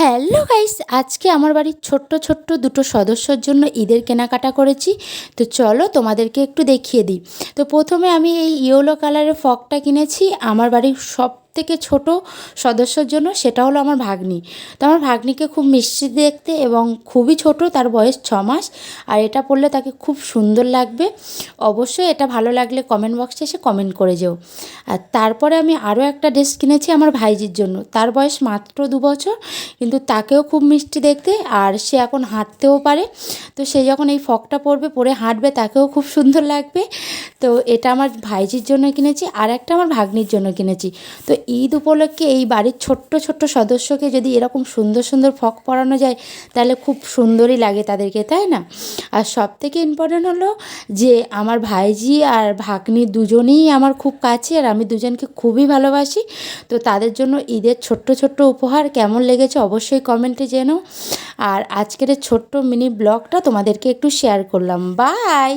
Hello guys, আজকে আমার বাড়ির ছোট্ট ছোট্ট দুটো সদস্যর জন্য ঈদের কেনাকাটা করেছি। তো চলো তোমাদেরকে একটু দেখিয়ে দিই। তো প্রথমে আমি এই ইয়েলো কালারের ফ্রকটা কিনেছি আমার বাড়ির সব থেকে ছোট সদস্যর জন্য, সেটা হলো আমার ভাগ্নি। তো আমার ভাগ্নিকে খুব মিষ্টি দেখতে এবং খুবই ছোট, তার বয়স 6 মাস। আর এটা পরলে তাকে খুব সুন্দর লাগবে। অবশ্যই এটা ভালো লাগলে কমেন্ট বক্সে এসে কমেন্ট করে যেও। আর তারপরে আমি আরও একটা ড্রেস কিনেছি আমার ভাইজির জন্য। তার বয়স মাত্র 2 বছর, কিন্তু তাকেও খুব মিষ্টি দেখতে, আর সে এখন হাঁটতেও পারে। তো সে যখন এই ফ্রকটা পরবে, পরে হাঁটবে, তাকেও খুব সুন্দর লাগবে। তো এটা আমার ভাইজির জন্য কিনেছি, আর একটা আমার ভাগ্নির জন্য কিনেছি। তো ঈদ উপলক্ষে এই বাড়ির ছোট্ট ছোট্ট সদস্যকে যদি এরকম সুন্দর সুন্দর ফ্রক পরানো যায়, তাহলে খুব সুন্দরই লাগে তাদেরকে, তাই না? আর সবথেকে ইম্পর্ট্যান্ট হলো যে আমার ভাইজি আর ভাগ্নি দুজনেই আমার খুব কাছে, আর আমি দুজনকে খুবই ভালোবাসি। তো তাদের জন্য ঈদের ছোট্ট ছোট্ট উপহার কেমন লেগেছে অবশ্যই কমেন্টে জানাও। আর আজকের ছোট্ট মিনি ব্লগটা তোমাদেরকে একটু শেয়ার করলাম। বাই।